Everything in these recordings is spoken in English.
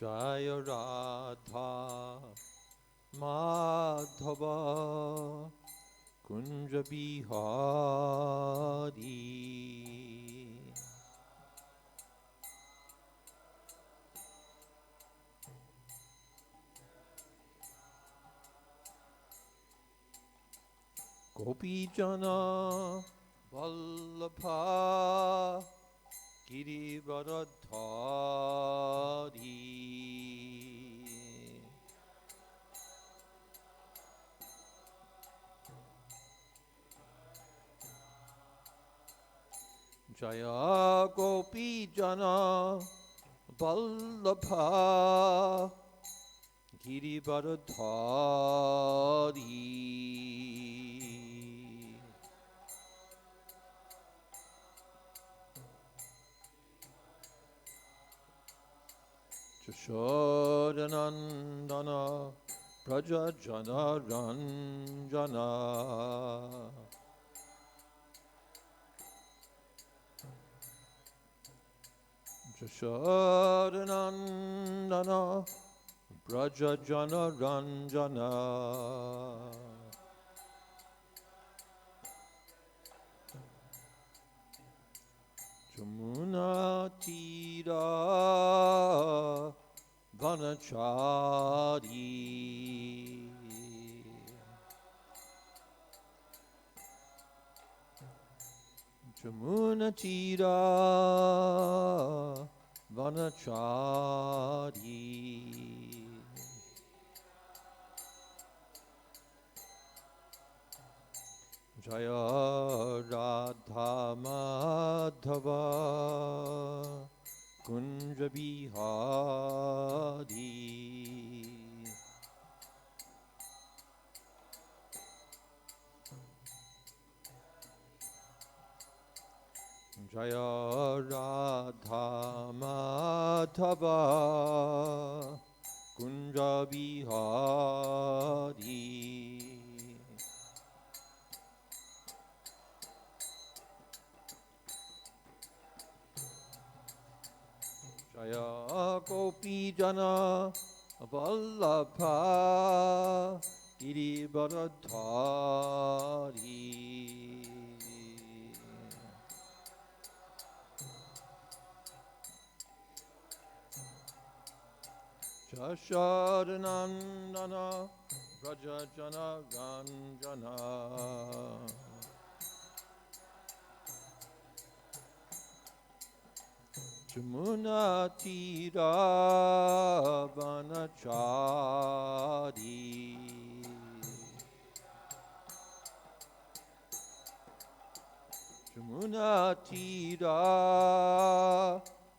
Jaya Radha Madhava Kunja Bihari Gopijana Vallabha Girivardhari Jaya Gopijana Vallabha Girivardhari Jashodanandana Prajajana Ranjana Jashodanandana Prajajana Ranjana Jamuna Tira Vanachari Jamuna Tira Vanachari Jaya Radha Madhava Kunja Bihari Jaya Radha Madhava Kunja Bihari Jaya Gopijana Vallabha Girivardhari Jashodanandana Prajajana Ranjana Jamuna Tira Vanachari Jamuna Tira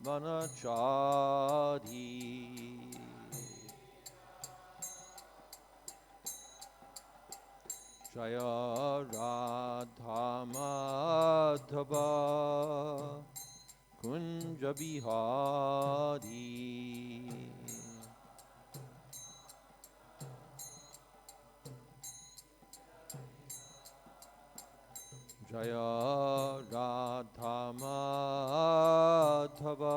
Vanachari Jaya Radha Madhava Kunja Bihari Jaya Radha Madhava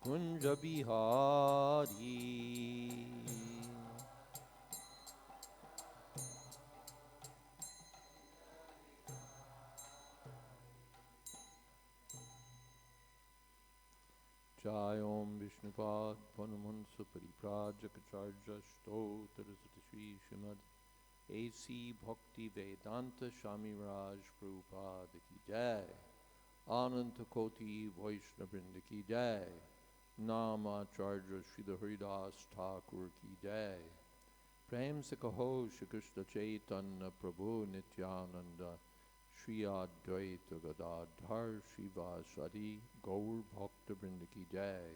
Kunja Bihari Jai Om Vishnupad Panumansa Pariprajaka Stotara Shri Srimad A.C. Bhakti Vedanta Swami Raj Prabhupada Ki Jai Ananta Koti Vaishnava Vrinda Ki Jai Namacharya Srila Haridas Thakur Ki Jai Prem Se Kaho Shri Kṛṣṇa Chaitanya Prabhu Nityananda Shri Jayadvaita Gadadhar Shivasadi Gaur Bhakta Vrinda Ki Jai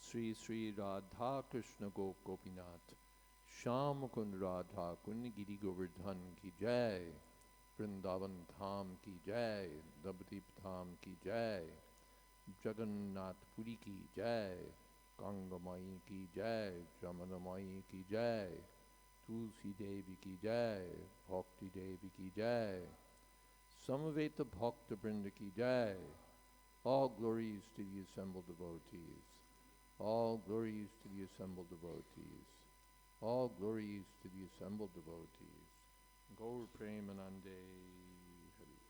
Sri Sri Radha Kṛṣṇa Gopinath Shyam Mukund Radha Kund Giri Govardhan Ki Jai Vrindavan Dham Ki Jai Navadvip Dham Ki Jai Jagannath Puri Ki Jai Ganga Mai Ki Jai Jamuna Mai Ki Jai Tulsi Devi Ki Jai Bhakti Devi Ki Jai Samaveta Bhakta Vrinda Ki Jai. All glories to the assembled devotees. All glories to the assembled devotees. All glories to the assembled devotees. Gaur Premanande Hari.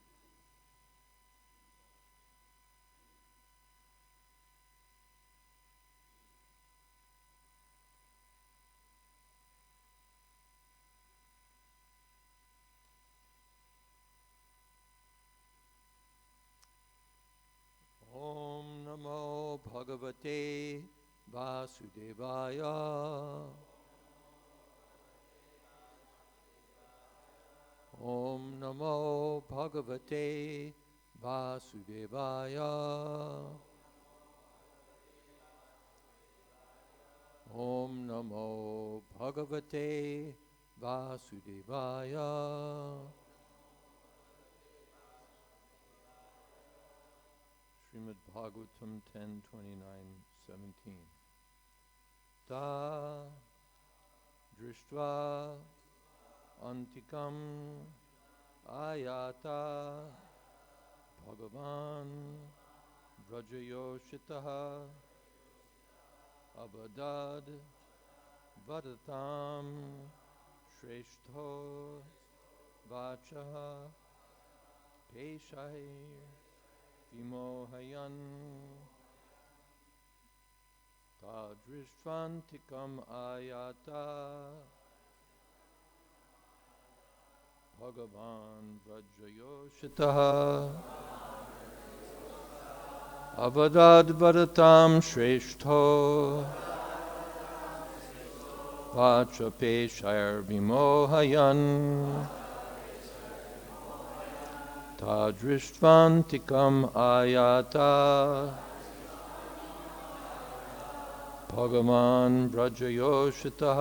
Om Namo Bhagavate Vasudevaya. Om Namo Bhagavate Vasudevaya. Om Namo Bhagavate Vasudevaya. Srimad Bhagavatam 10:29-17. Ta dṛṣṭvā antikam āyātā bhagavān vraja-yoṣitaḥ avadad vadatāṁ śreṣṭho vācaḥ peśair vimohayan dṛṣṭvāntikam āyātā bhagavān vraja-yoṣitaḥ avadad vadatāṁ śreṣṭho vācaḥ peśair vimohayan dṛṣṭvāntikam āyātā bhagavān vraja-yoṣitaḥ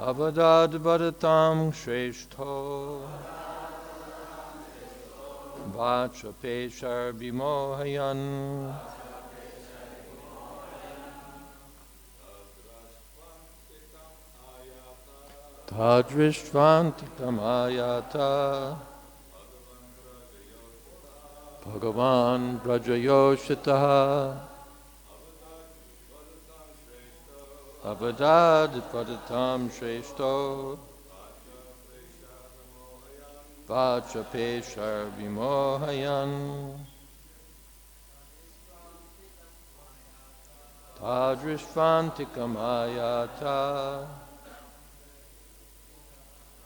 avadad vadatāṁ śreṣṭho vācaḥ peśair vimohayan dṛṣṭvāntikam āyātā bhagavān vraja-yoṣitaḥ avadad vadatāṁ śreṣṭho vācaḥ peśair vimohayan dṛṣṭvāntikam āyātā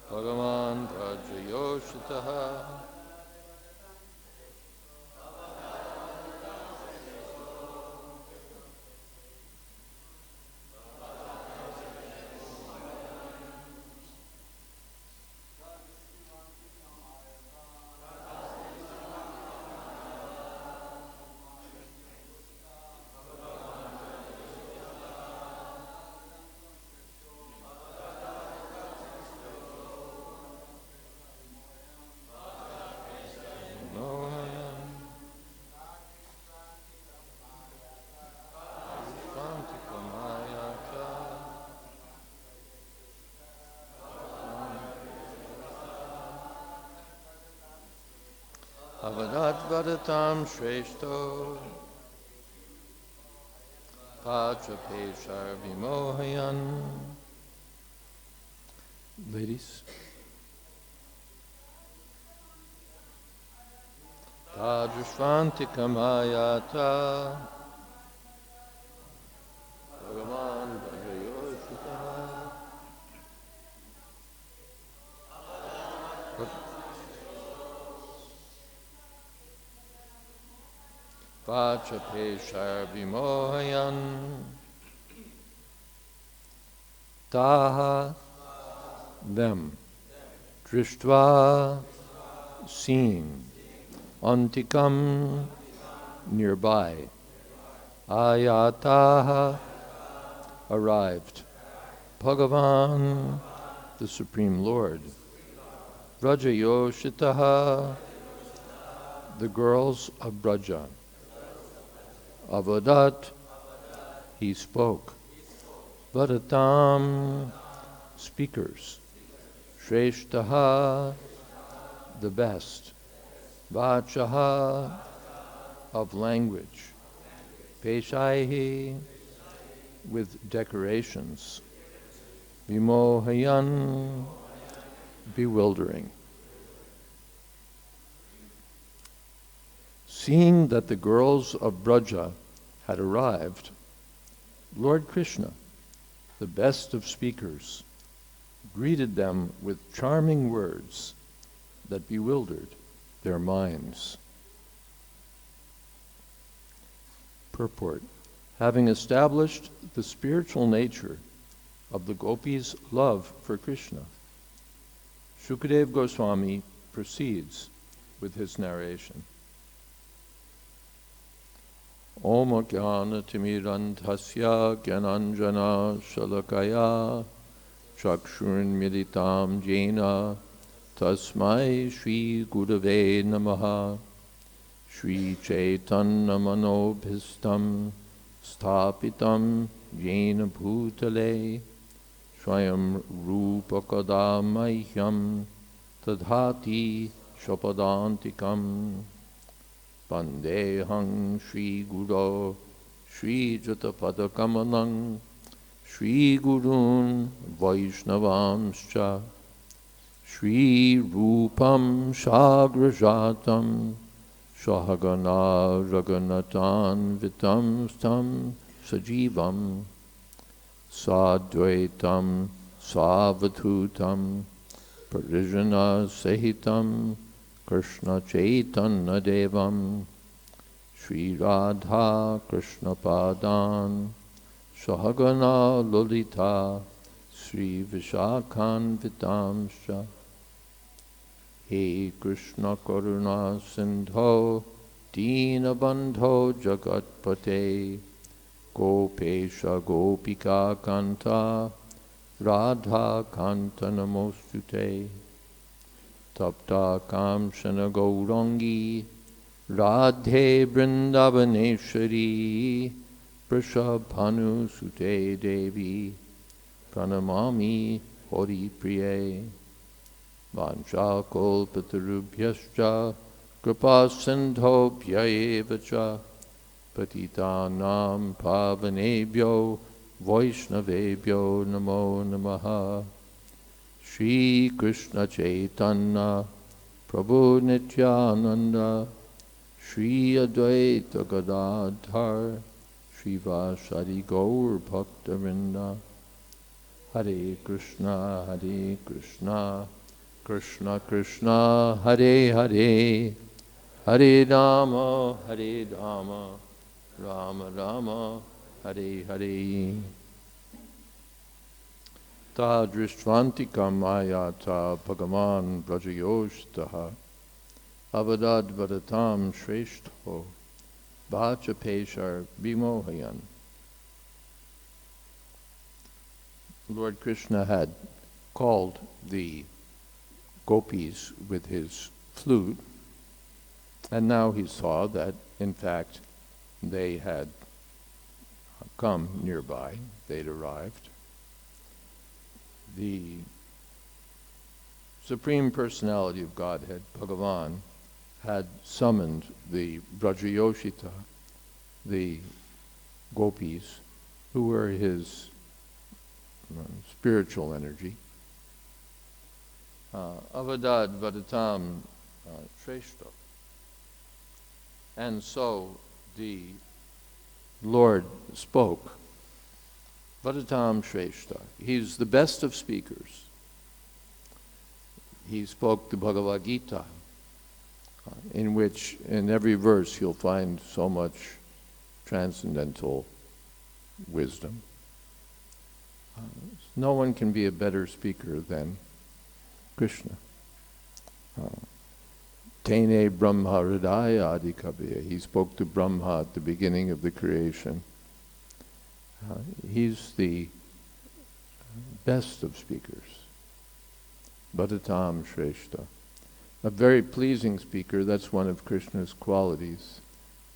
bhagavān vraja-yoṣitaḥ avadat vadatāṁ śreṣṭho vācaḥ peśair vimohayan. Ladies, dṛṣṭvāntikam āyātā bhagavān vraja-yoṣitaḥ vācaḥ peśair vimohayan. Taha, them, dṛṣṭvā, seeing, antikam, nearby, āyātāḥ, arrived, bhagavān, the Supreme Lord, vraja-yoṣitaḥ, the girls of Braja, avadad, he spoke, vadatāṁ, speakers, śreṣṭhaḥ, the best, vācaḥ, of language, peśaiḥ, with decorations, vimohayan, bewildering. Seeing that the girls of Braja had arrived, Lord Kṛṣṇa, the best of speakers, greeted them with charming words that bewildered their minds. Purport. Having established the spiritual nature of the gopis' love for Kṛṣṇa, Śukadeva Gosvāmī proceeds with his narration. Om Jnana Timirantasya Gyananjana Shalakaya Chakshurunmilitam Jena Tasmai Shri Gurave Namaha Shri Chaitanya Manobhistam Sthapitam Jena Bhutale Swayam Rupakada Mahyam Tadhati Śukadeva Vandehang Shri Guru Shri Jatapadakammanam Shri Gurun Vaishnavamscha Shri Rupam Shagrajatam Shahagana Raghunatan Vitam Stam Sajivam Sadvaitam Savadhutam Parijana Sahitam Kṛṣṇa Chaitanya Devam Shri Radha Kṛṣṇa Padan Sahagana Lolita Sri Vishakhan Vitamscha He Kṛṣṇa Karuna Sindho Dīna Bandho Jagatpate Gopesha Gopika Kanta Radha Kanta Namostute Tapta Kamshana Gaurangi Radhe Vrindavaneshwari Vrishabhanu Sute Devi Pranamami Hori Priye Vancha Kolpatarubhyascha Kripa Sindhobhyayevacha Patitanam Pavanebhyo Vaishnavebhyo Namo Namaha Shri Kṛṣṇa Chaitanya Prabhu Nityananda Shri Advaita Gadadhar Shri Vasari Gaur Bhaktavinda Hare Kṛṣṇa Hare Kṛṣṇa Kṛṣṇa Kṛṣṇa Hare Hare Hare Rama Hare Rama Rama Rama Hare Hare Ta dṛṣṭvāntikam āyātā bhagavān vraja-yoṣitaḥ avadad vadatāṁ śreṣṭho vācaḥ peśair vimohayan. Lord Kṛṣṇa had called the gopis with his flute, and now he saw that, in fact, they had come nearby, they'd arrived. The Supreme Personality of Godhead, Bhagavān, had summoned the vraja-yoṣitaḥ, the gopis, who were his spiritual energy. Avadad, vadatāṁ, śreṣṭho. And so the Lord spoke. Vadatāṁ śreṣṭha. He's the best of speakers. He spoke the Bhagavad-Gita, in which in every verse you'll find so much transcendental wisdom. No one can be a better speaker than Kṛṣṇa. Tene Brahma Hridaya Adikabhya. He spoke to Brahma at the beginning of the creation. He's the best of speakers. Vadatāṁ śreṣṭha. A very pleasing speaker, that's one of Kṛṣṇa's qualities.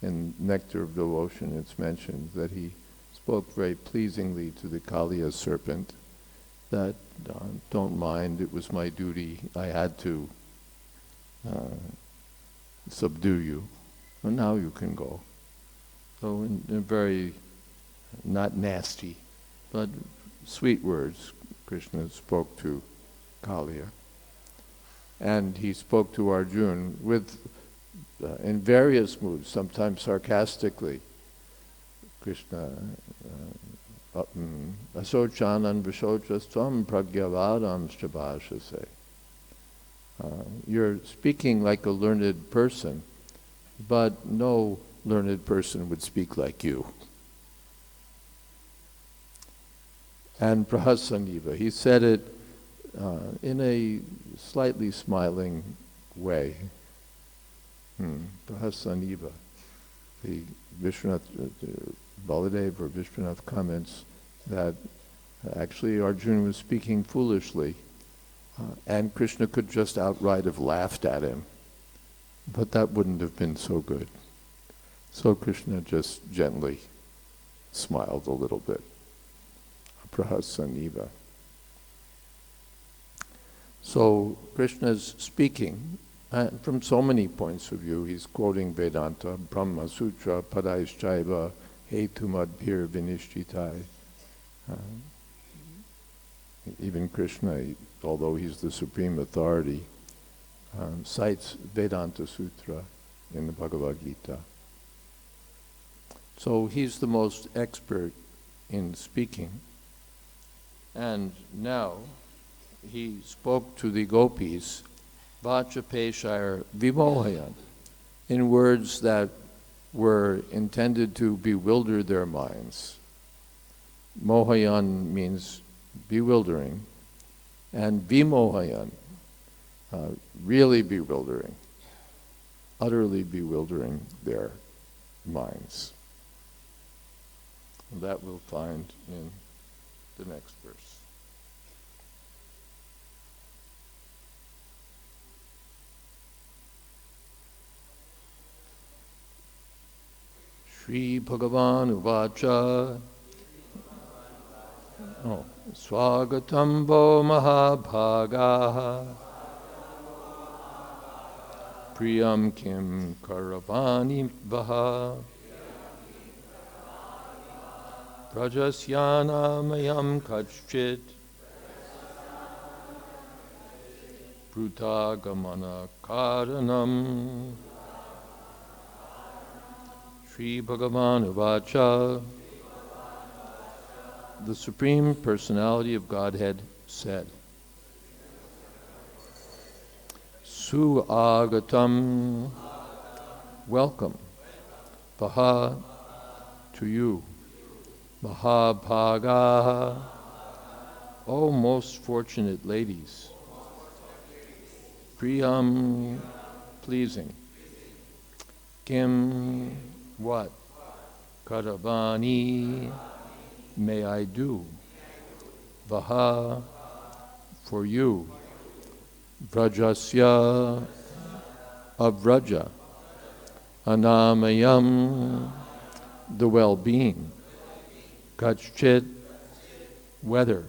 In Nectar of Devotion it's mentioned that he spoke very pleasingly to the Kaliya serpent, that don't mind, it was my duty, I had to subdue you, and now you can go. So in very, not nasty, but sweet words, Krishna spoke to Kaliya. And he spoke to Arjuna with, in various moods, sometimes sarcastically. Krishna, asochanan vṛṣṭvāntikam pragyavādam śrabhāṣase. You're speaking like a learned person, but no learned person would speak like you. And prahasaniva, he said it in a slightly smiling way. Prahasaniva. The Vishwanath, Baladev or Vishwanath comments that actually Arjuna was speaking foolishly, and Krishna could just outright have laughed at him, but that wouldn't have been so good. So Krishna just gently smiled a little bit. Prahasaniva. So Krishna's speaking from so many points of view. He's quoting Vedanta, Brahma Sutra, Padaishchaiva, Hetumadbhir Vinishchitai. Even Krishna, although he's the supreme authority, cites Vedanta Sutra in the Bhagavad-Gita. So he's the most expert in speaking. And now he spoke to the gopīs, vācaḥ peśair vimohayan, in words that were intended to bewilder their minds. Mohayan means bewildering, and vimohayan, really bewildering, utterly bewildering their minds. That we'll find in the next verse. Shri bhagavān uvacha. Swagatam vo mahabhagaha. Priyam kim karavani vaha. Prajasyana mayam kachchit. Pruta gamana karanam. Shri Bhagavan Uvacha. The Supreme Personality of Godhead said, Suagatam, welcome, Vaha, to you, Mahabhaga, O most fortunate ladies, Priyam, pleasing, Kim, what, Karavani, may I do, Vaha, for you, Vrajasya, of Vraja, Anamayam, the well-being, Kachchit, whether,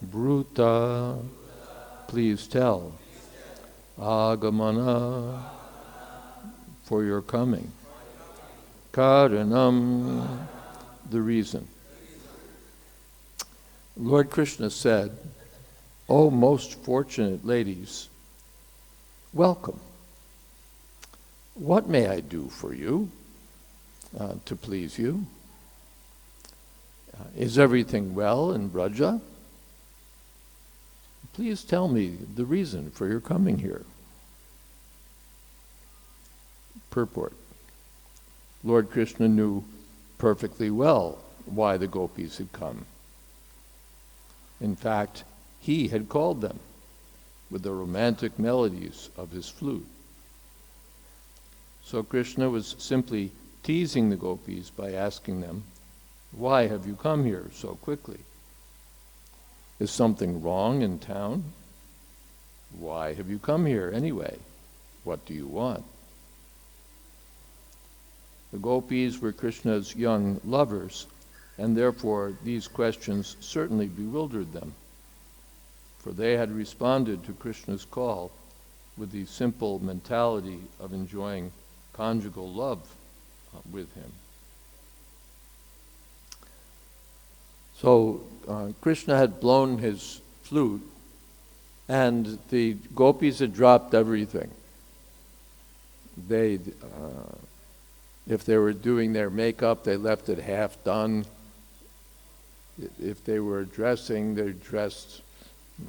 Bruta, please tell, Agamana, for your coming, Karanam, the reason. Lord Krishna said, O most fortunate ladies, welcome. What may I do for you to please you? Is everything well in Braja? Please tell me the reason for your coming here. Purport. Lord Krishna knew perfectly well why the gopis had come. In fact, he had called them with the romantic melodies of his flute. So Krishna was simply teasing the gopis by asking them, why have you come here so quickly? Is something wrong in town? Why have you come here anyway? What do you want? The gopis were Krishna's young lovers, and therefore these questions certainly bewildered them, for they had responded to Krishna's call with the simple mentality of enjoying conjugal love with him. So Kṛṣṇa had blown his flute, and the gopis had dropped everything. They, if they were doing their makeup, they left it half done. If they were dressing, they dressed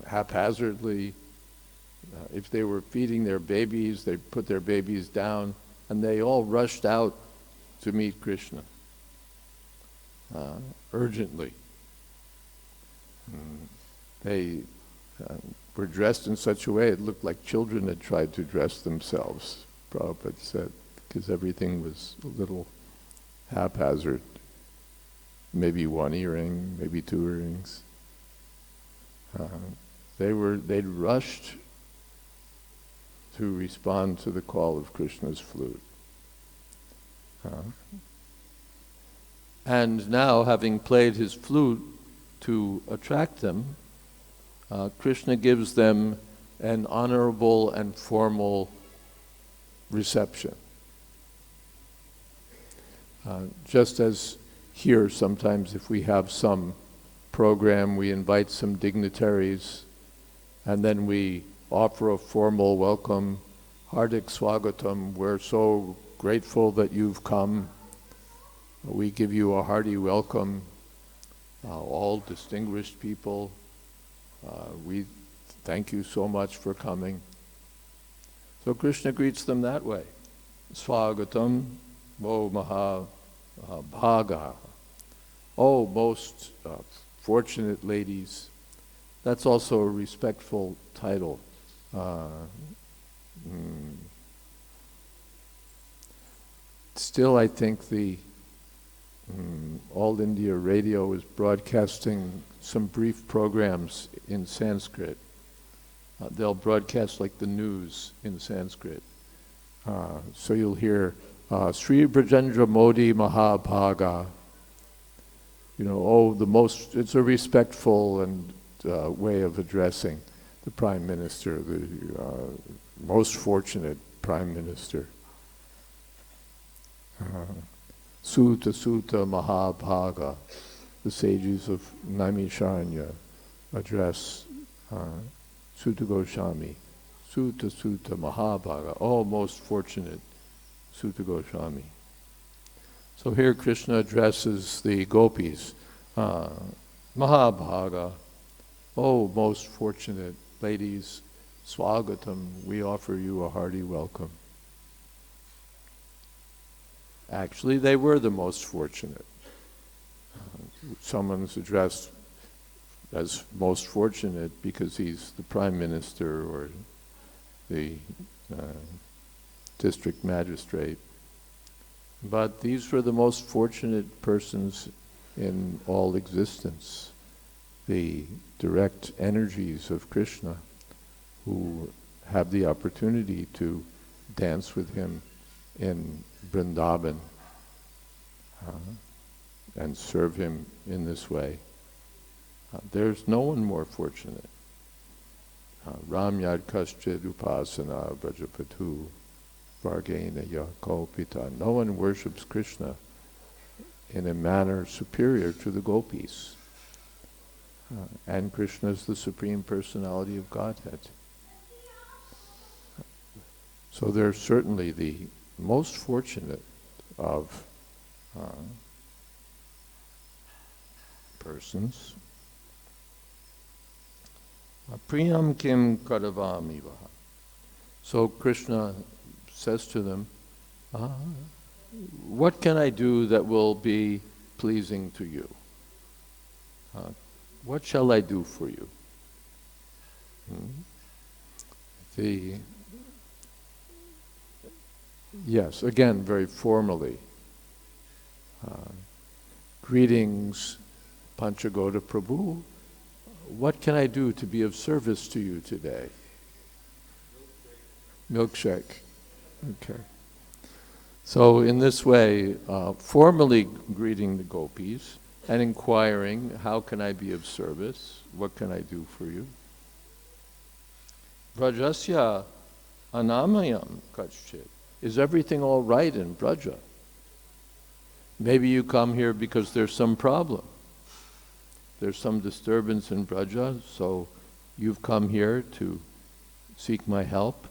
haphazardly. If they were feeding their babies, they put their babies down, and they all rushed out to meet Kṛṣṇa urgently. They were dressed in such a way it looked like children had tried to dress themselves, Prabhupada said, because everything was a little haphazard. Maybe one earring, maybe two earrings. They'd rushed to respond to the call of Kṛṣṇa's flute. And now, having played his flute to attract them, Kṛṣṇa gives them an honorable and formal reception. Just as here, sometimes if we have some program, we invite some dignitaries, and then we offer a formal welcome, Hardik Swagatam, we're so grateful that you've come. We give you a hearty welcome, all distinguished people. We thank you so much for coming. So Kṛṣṇa greets them that way. Swagatam, O Mahabhagā. Oh, most fortunate ladies. That's also a respectful title. Still, I think the All India Radio is broadcasting some brief programs in Sanskrit. They'll broadcast like the news in Sanskrit. So you'll hear Sri Brajendra Modi Mahabhagā. You know, it's a respectful and way of addressing the Prime Minister, the most fortunate Prime Minister. Sutta Sutta Mahabhagā, the sages of Naimisharanya address Sutta Gosvāmī. Sutta Sutta Mahabhagā, oh most fortunate Sutta Gosvāmī. So here Kṛṣṇa addresses the gopis. Mahabhagā, oh most fortunate ladies, Swagatam, we offer you a hearty welcome. Actually, they were the most fortunate. Someone's addressed as most fortunate because he's the Prime Minister or the district magistrate. But these were the most fortunate persons in all existence, the direct energies of Kṛṣṇa, who have the opportunity to dance with him in Vrindavan and serve him in this way. There's no one more fortunate. Ram yad kaschid upasana vrajapatu vargena yakopita. No one worships Kṛṣṇa in a manner superior to the gopis. And Kṛṣṇa is the Supreme Personality of Godhead. So they're certainly the most fortunate of persons. Priyam kim kadavamiva. So Kṛṣṇa says to them, what can I do that will be pleasing to you? What shall I do for you? Yes, again, very formally. Greetings, Panchagoda Prabhu. What can I do to be of service to you today? Milkshake. Okay. So in this way, formally greeting the gopis and inquiring, how can I be of service? What can I do for you? Vrajasya anamayam kaśchit. Is everything all right in Braja? Maybe you come here because there's some problem. there's some disturbance in Vraja, so you've come here to seek my help.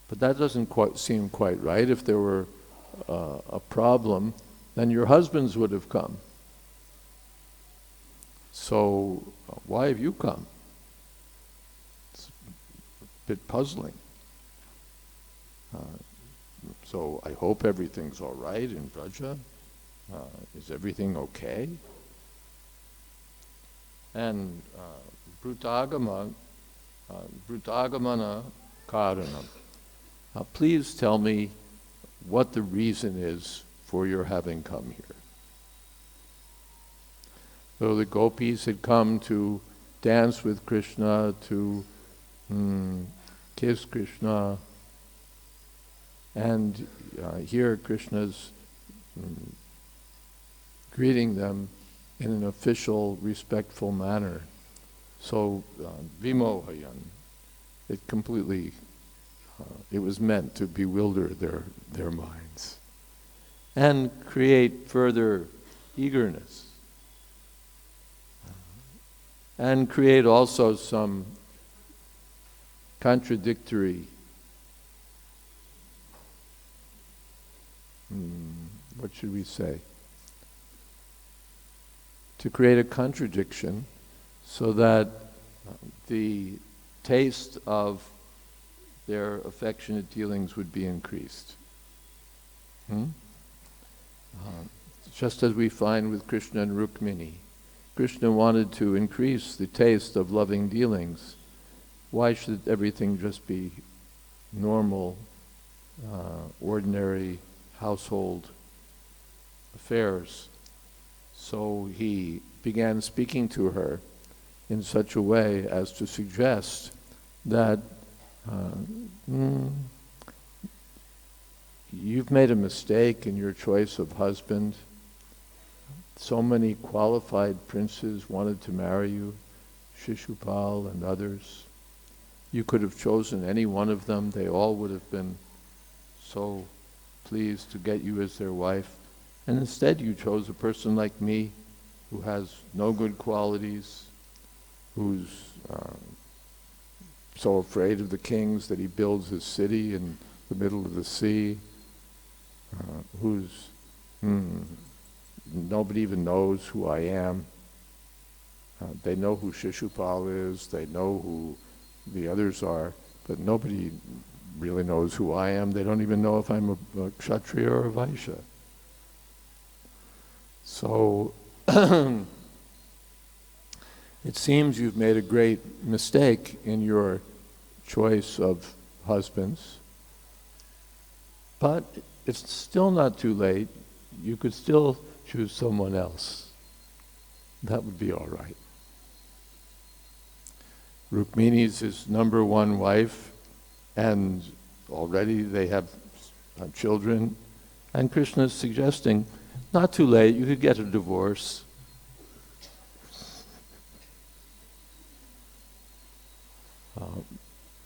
But that doesn't quite seem quite right. If there were a problem, then your husbands would have come. So why have you come? It's a bit puzzling. So I hope everything's all right in Vraja. Is everything okay? And Brutagamana Karanam. Please tell me what the reason is for your having come here. So the gopīs had come to dance with Kṛṣṇa, to kiss Kṛṣṇa, and here Kṛṣṇa's greeting them in an official, respectful manner. So vimohayan, it completely, it was meant to bewilder their minds and create further eagerness. And create also some contradictory, what should we say? To create a contradiction so that the taste of their affectionate dealings would be increased. Just as we find with Kṛṣṇa and Rukmini. Kṛṣṇa wanted to increase the taste of loving dealings. Why should everything just be normal, ordinary household affairs? So he began speaking to her in such a way as to suggest that you've made a mistake in your choice of husband. So many qualified princes wanted to marry you, Shishupal and others. You could have chosen any one of them. They all would have been so pleased to get you as their wife. And instead you chose a person like me who has no good qualities, who's so afraid of the kings that he builds his city in the middle of the sea, who's nobody even knows who I am. They know who Shishupal is, they know who the others are, but nobody really knows who I am. They don't even know if I'm a Kshatriya or a Vaishya. So it seems you've made a great mistake in your choice of husbands, but it's still not too late. You could still choose someone else. That would be all right. Rukmini's his number one wife, and already they have children. And Kṛṣṇa is suggesting, not too late, you could get a divorce.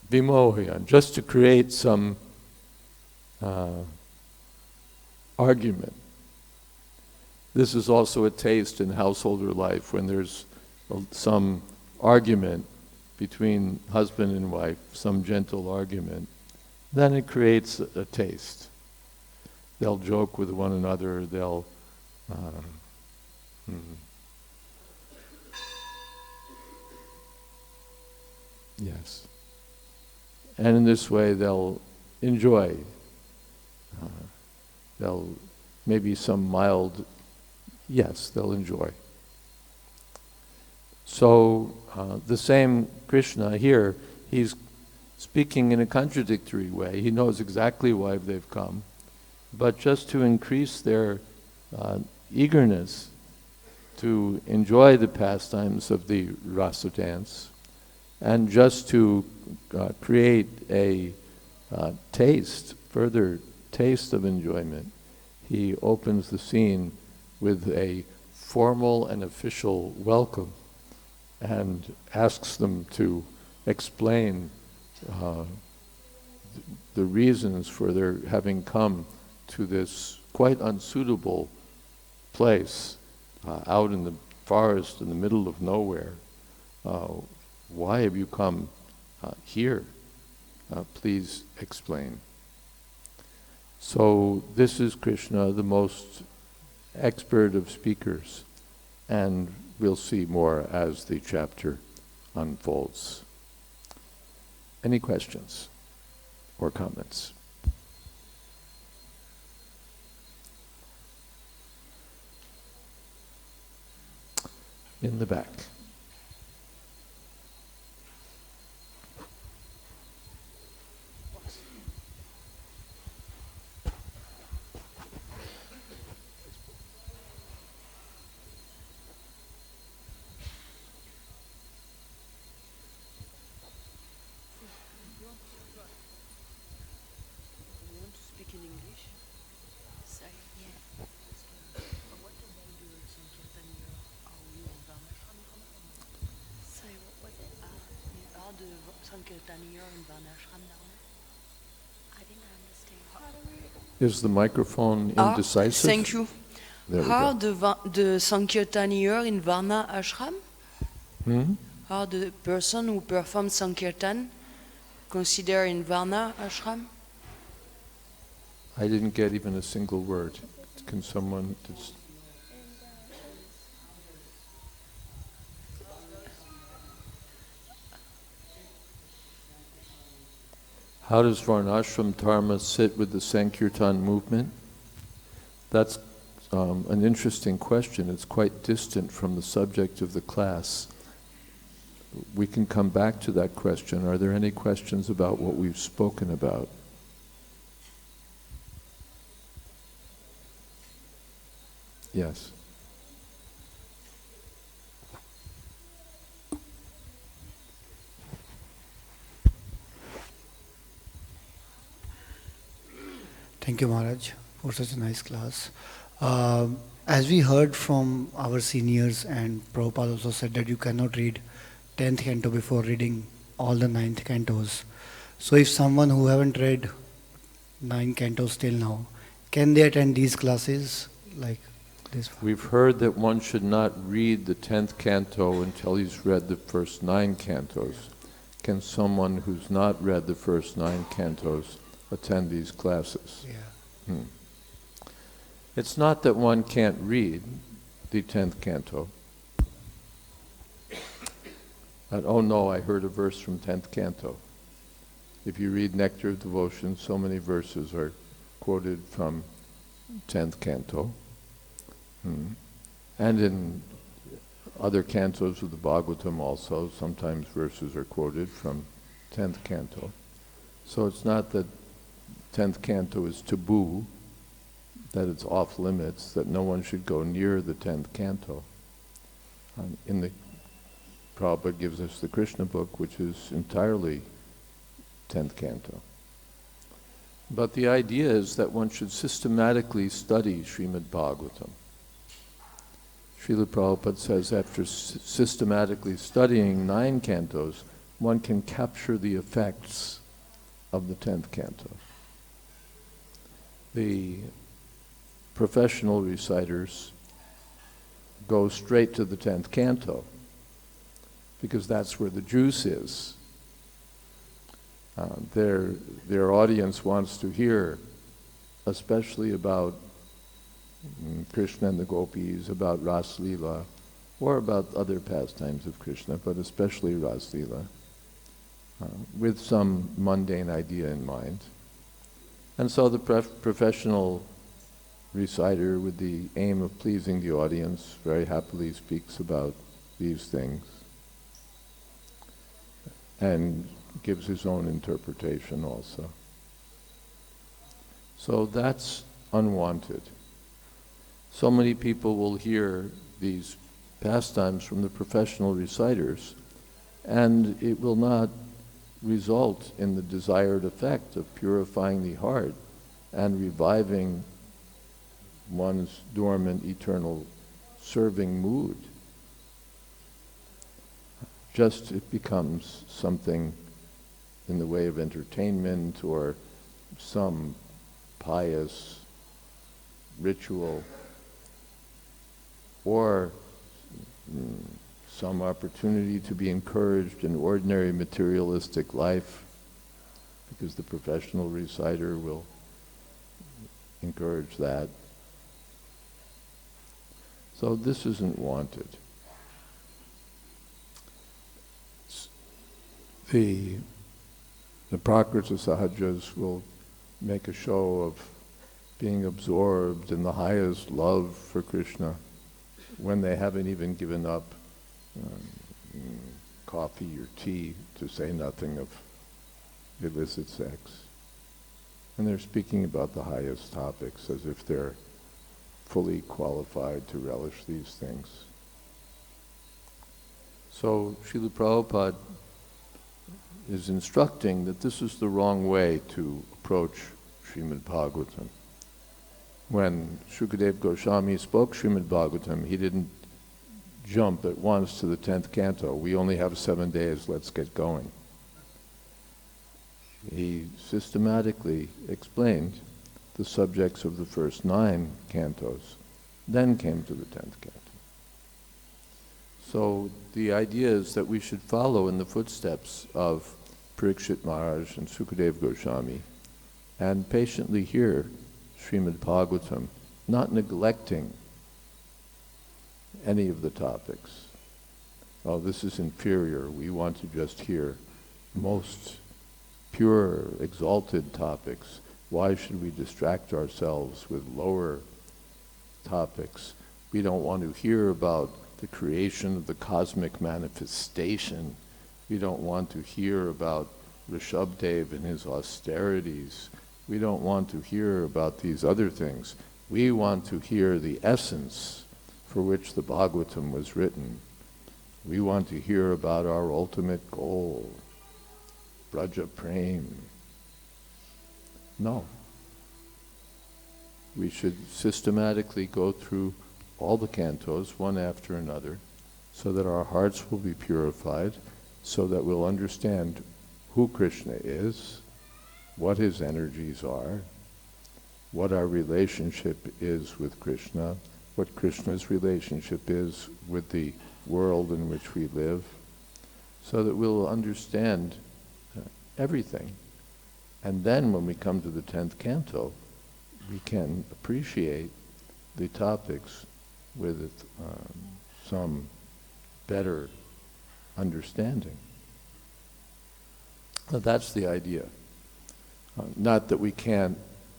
Vimohayan, just to create some argument. This is also a taste in householder life when there's some argument between husband and wife, some gentle argument, then it creates a taste. They'll joke with one another, they'll yes. And in this way they'll enjoy, they'll maybe some mild, yes, they'll enjoy. So the same Kṛṣṇa here, he's speaking in a contradictory way. He knows exactly why they've come, but just to increase their eagerness to enjoy the pastimes of the rasa dance, and just to create a taste, further taste of enjoyment, he opens the scene with a formal and official welcome and asks them to explain the reasons for their having come to this quite unsuitable place out in the forest in the middle of nowhere. Why have you come here? Please explain. So this is Kṛṣṇa, the most expert of speakers, and we'll see more as the chapter unfolds. Any questions or comments? In the back. Is the microphone indecisive? Thank you. Are the Sankirtanier in Varna ashram? Are the person who performs Sankirtan considered in Varna ashram? I didn't get even a single word. Can someone just... How does Varnashram Dharma sit with the Sankirtan movement? That's an interesting question. It's quite distant from the subject of the class. We can come back to that question. Are there any questions about what we've spoken about? Yes. Thank you, Maharaj, for such a nice class. As we heard from our seniors, and Prabhupada also said that you cannot read 10th canto before reading all the 9th cantos. So if someone who haven't read 9 cantos till now, can they attend these classes like this? We've heard that one should not read the 10th canto until he's read the first 9 cantos. Can someone who's not read the first 9 cantos attend these classes? Yeah. It's not that one can't read the 10th canto. Oh no, I heard a verse from 10th canto. If you read Nectar of Devotion, so many verses are quoted from 10th canto. And in other cantos of the Bhagavatam also, sometimes verses are quoted from 10th canto. So it's not that 10th canto is taboo, that it's off limits, that no one should go near the 10th canto. In the Prabhupada gives us the Kṛṣṇa book, which is entirely 10th canto. But the idea is that one should systematically study Srimad Bhagavatam. Srila Prabhupada says after systematically studying 9 cantos, one can capture the effects of the 10th canto. The professional reciters go straight to the 10th canto because that's where the juice is. Their audience wants to hear, especially about Kṛṣṇa and the gopīs, about Ras Lila, or about other pastimes of Kṛṣṇa, but especially Ras Lila, with some mundane idea in mind. And so the professional reciter, with the aim of pleasing the audience, very happily speaks about these things and gives his own interpretation also. So that's unwanted. So many people will hear these pastimes from the professional reciters, and it will not result in the desired effect of purifying the heart and reviving one's dormant, eternal serving mood. Just it becomes something in the way of entertainment or some pious ritual or some opportunity to be encouraged in ordinary materialistic life, because the professional reciter will encourage that. So this isn't wanted. The Prakrita Sahajas will make a show of being absorbed in the highest love for Kṛṣṇa when they haven't even given up coffee or tea, to say nothing of illicit sex. And they're speaking about the highest topics as if they're fully qualified to relish these things. So Srila Prabhupada is instructing that this is the wrong way to approach Srimad Bhagavatam. When Śukadeva Gosvāmī spoke Srimad Bhagavatam, he didn't jump at once to the 10th canto. We only have 7 days, let's get going. He systematically explained the subjects of the first 9 cantos, then came to the 10th canto. So the idea is that we should follow in the footsteps of Parikshit Maharaj and Śukadeva Gosvāmī and patiently hear Srimad Bhagavatam, not neglecting any of the topics. Oh, this is inferior. We want to just hear most pure, exalted topics. Why should we distract ourselves with lower topics? We don't want to hear about the creation of the cosmic manifestation. We don't want to hear about Rishabhdev and his austerities. We don't want to hear about these other things. We want to hear the essence for which the Bhagavatam was written. We want to hear about our ultimate goal, Braja Prem. No. We should systematically go through all the cantos, one after another, so that our hearts will be purified, so that we'll understand who Kṛṣṇa is, what his energies are, what our relationship is with Kṛṣṇa, what Kṛṣṇa's relationship is with the world in which we live, so that we'll understand everything. And then when we come to the 10th canto, we can appreciate the topics with some better understanding. Now, that's the idea. Not that we can't,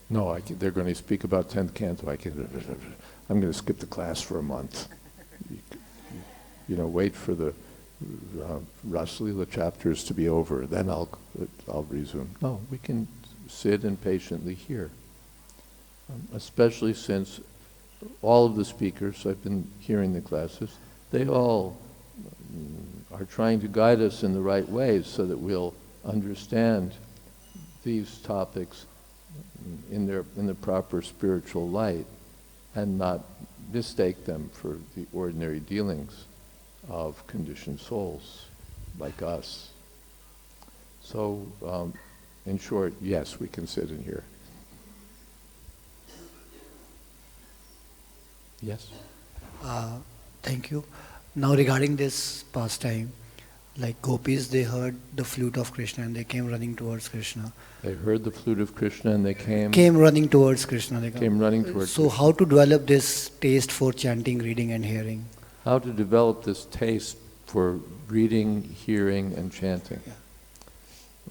no, they're going to speak about 10th canto, I'm going to skip the class for a month. Wait for the Rasalila chapters to be over, then I'll resume. No, we can sit and patiently hear. Especially since all of the speakers, I've been hearing the classes, they all are trying to guide us in the right ways so that we'll understand these topics in the proper spiritual light and not mistake them for the ordinary dealings of conditioned souls like us. So, in short, yes, we can sit in here. Yes? Thank you. Now regarding this pastime, like gopīs, they heard the flute of Kṛṣṇa and they came running towards Kṛṣṇa. They heard the flute of Kṛṣṇa and they came running towards Kṛṣṇa. They came running towards So Kṛṣṇa. how to develop this taste for chanting, reading and hearing? How to develop this taste for reading, hearing and chanting? Yeah.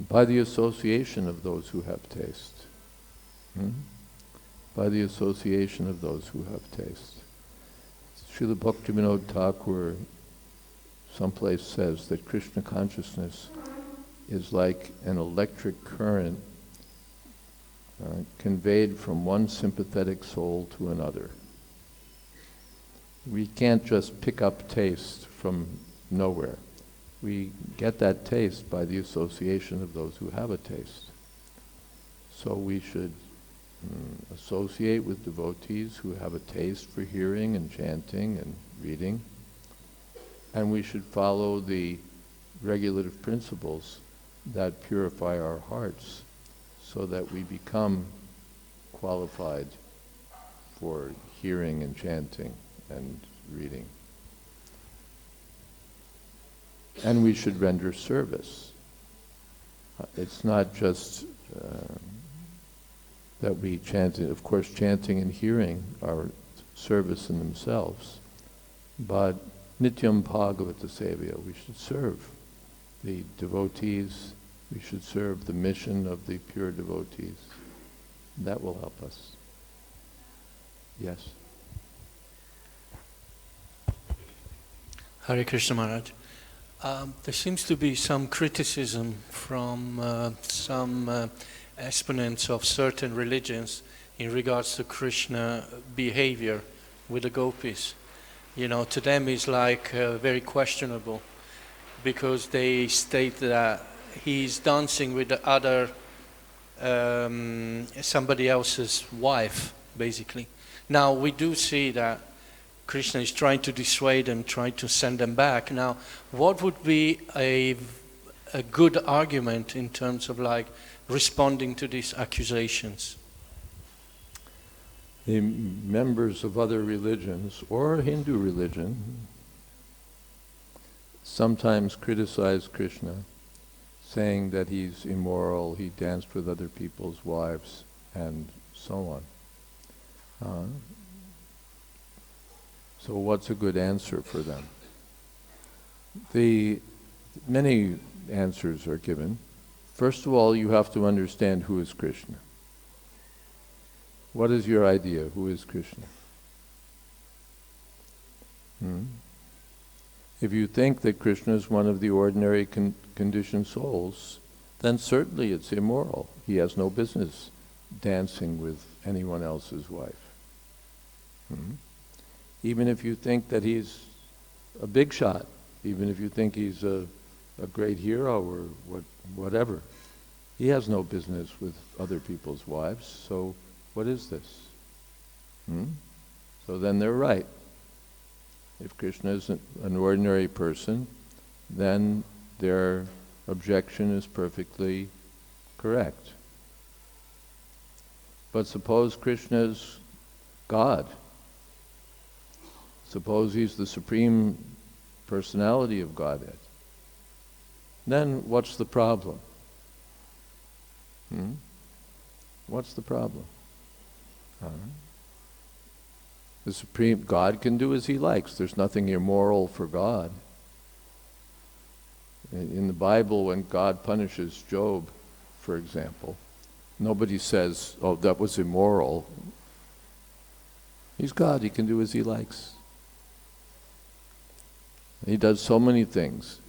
By the association of those who have taste. By the association of those who have taste. Srila Bhaktivinoda Thakur someplace says that Kṛṣṇa consciousness is like an electric current conveyed from one sympathetic soul to another. We can't just pick up taste from nowhere. We get that taste by the association of those who have a taste. So we should associate with devotees who have a taste for hearing and chanting and reading. And we should follow the regulative principles that purify our hearts so that we become qualified for hearing and chanting and reading. And we should render service. It's not just that we chant. Of course, chanting and hearing are service in themselves, but nityam bhagavata sevaya, we should serve the devotees, we should serve the mission of the pure devotees. That will help us. Yes? Hare Krishna Maharaj. There seems to be some criticism from some exponents of certain religions in regards to Krishna behavior with the gopis. You know, to them is like very questionable, because they state that he's dancing with the other, somebody else's wife, basically. Now, we do see that Krishna is trying to dissuade them, trying to send them back. Now, what would be a good argument in terms of like responding to these accusations? The members of other religions or Hindu religion sometimes criticize Krishna, saying that he's immoral, he danced with other people's wives, and so on. So what's a good answer for them? Many answers are given. First of all, you have to understand who is Krishna. What is your idea? Who is Krishna? If you think that Krishna is one of the ordinary conditioned souls, then certainly it's immoral. He has no business dancing with anyone else's wife. Even if you think that he's a big shot, even if you think he's a great hero or whatever, he has no business with other people's wives. So what is this? So then they're right. If Krishna is an ordinary person, then their objection is perfectly correct. But suppose Krishna is God. Suppose he's the Supreme Personality of Godhead. Then what's the problem? What's the problem? The Supreme God can do as he likes. There's nothing immoral for God. In the Bible, when God punishes Job, for example, nobody says, oh, that was immoral. He's God, he can do as he likes. He does so many things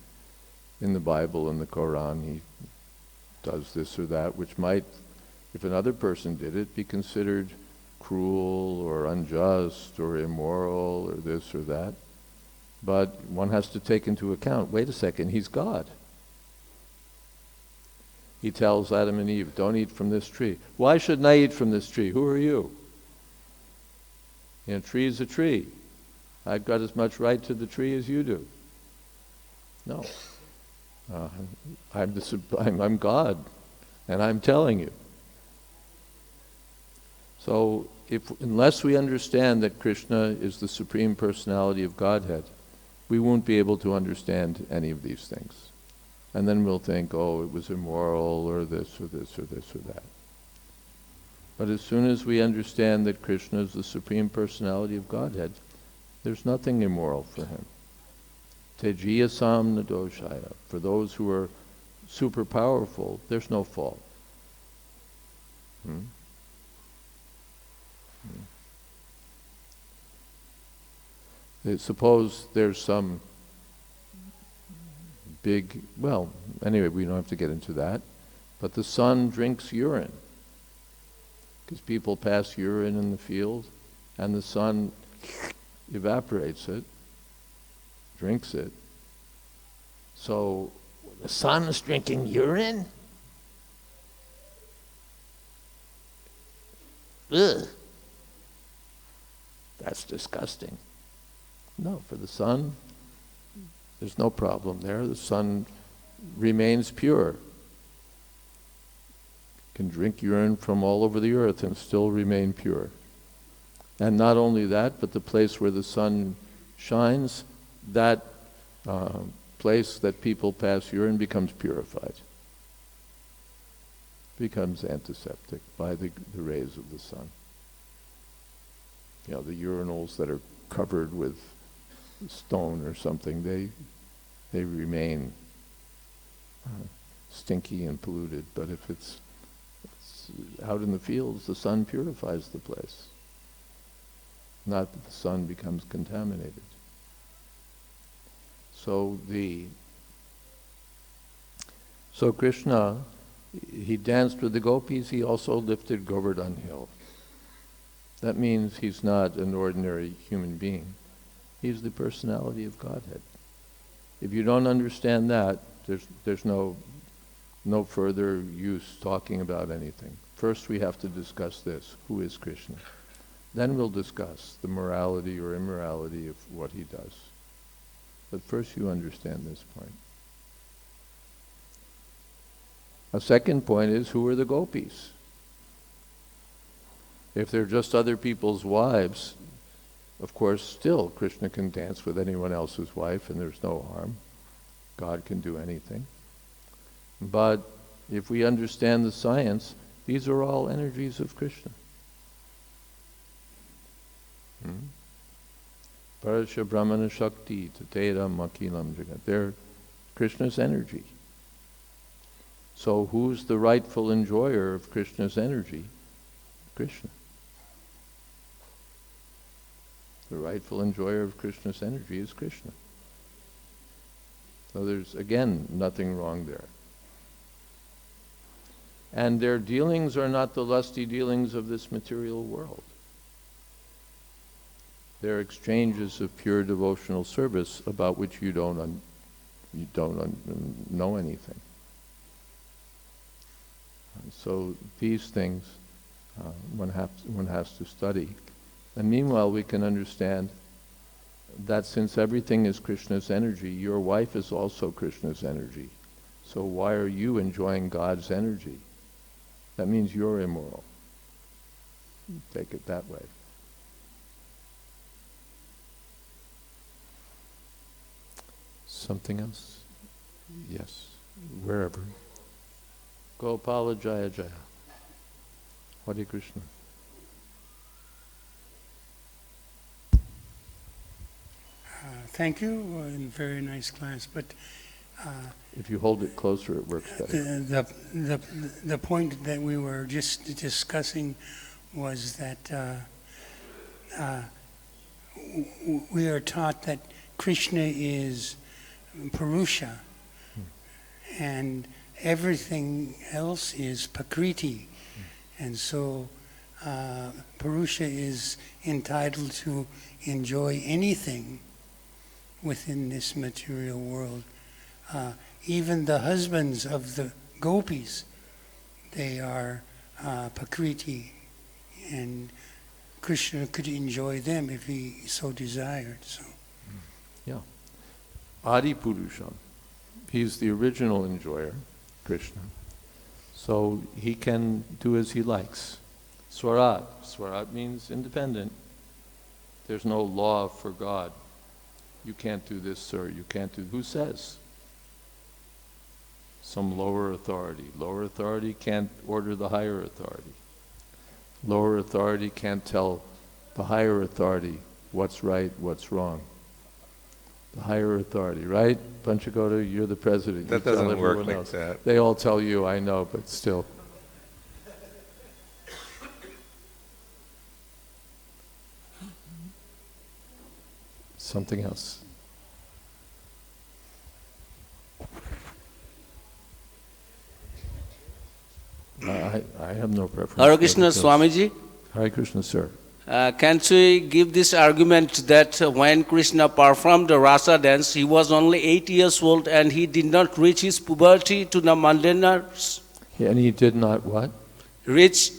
in the Bible and the Quran. He does this or that, which might, if another person did it, be considered cruel or unjust or immoral or this or that. But one has to take into account, wait a second, he's God. He tells Adam and Eve, don't eat from this tree. Why shouldn't I eat from this tree? Who are you? A tree is a tree. I've got as much right to the tree as you do. No. I'm God, and I'm telling you. So unless we understand that Krishna is the Supreme Personality of Godhead, we won't be able to understand any of these things. And then we'll think, oh, it was immoral, or this, or this, or this, or that. But as soon as we understand that Krishna is the Supreme Personality of Godhead, there's nothing immoral for him. Tejiyasam nadoshaya. For those who are super powerful, there's no fault. Suppose there's some big, well, anyway, we don't have to get into that, but the sun drinks urine. Because people pass urine in the field, and the sun evaporates it, drinks it. So, the sun is drinking urine? Ugh. That's disgusting. No, for the sun, there's no problem there. The sun remains pure. Can drink urine from all over the earth and still remain pure. And not only that, but the place where the sun shines, that place that people pass urine becomes purified, becomes antiseptic by the rays of the sun. You know, the urinals that are covered with stone or something, they remain stinky and polluted, but if it's out in the fields, the sun purifies the place. Not that the sun becomes contaminated. So Kṛṣṇa, he danced with the gopīs, he also lifted Govardhan hill. That means he's not an ordinary human being. He's the personality of Godhead. If you don't understand that, there's no further use talking about anything. First we have to discuss this. Who is Kṛṣṇa? Then we'll discuss the morality or immorality of what he does. But first you understand this point. A second point is, who are the gopīs? If they're just other people's wives, of course still Kṛṣṇa can dance with anyone else's wife and there's no harm. God can do anything. But if we understand the science, these are all energies of Kṛṣṇa. Parasya Brahmana Shakti Tatedam Makilam Jagat. They're Kṛṣṇa's energy. So who's the rightful enjoyer of Kṛṣṇa's energy? Kṛṣṇa. The rightful enjoyer of Kṛṣṇa's energy is Kṛṣṇa. So there's, again, nothing wrong there. And their dealings are not the lusty dealings of this material world. They're exchanges of pure devotional service about which you don't know anything. So these things one has to study. And meanwhile, we can understand that since everything is Kṛṣṇa's energy, your wife is also Kṛṣṇa's energy. So why are you enjoying God's energy? That means you're immoral. Take it that way. Something else? Yes, wherever. Gopala Jaya Jaya. Hare Krishna. Thank you, very nice class. But if you hold it closer, it works better. The point that we were just discussing was that we are taught that Kṛṣṇa is Purusha, and everything else is Prakriti. And so Purusha is entitled to enjoy anything within this material world. Even the husbands of the gopīs, they are Prakriti, and Kṛṣṇa could enjoy them if he so desired. So, yeah. Adi Purusham. He's the original enjoyer, Kṛṣṇa. So he can do as he likes. Swarat. Swarat means independent. There's no law for God. You can't do this, sir. You can't do... Who says? Some lower authority. Lower authority can't order the higher authority. Lower authority can't tell the higher authority what's right, what's wrong. The higher authority, right? Panchagoda, you're the president. That doesn't work like that. They all tell you, I know, but still. Something else. I have no preference. Hare Krishna, Swamiji. Hare Krishna, sir. Can't we give this argument that when Kṛṣṇa performed the rasa dance, he was only 8 years old and he did not reach his puberty to the mandalas? And he did not what? Reach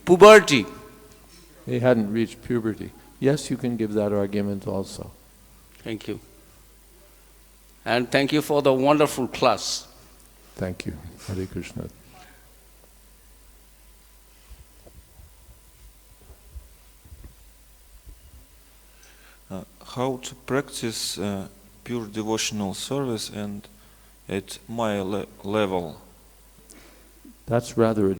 puberty. He hadn't reached puberty. Yes, you can give that argument also. Thank you. And thank you for the wonderful class. Thank you. Hare Krishna. How to practice pure devotional service and at my level. That's rather a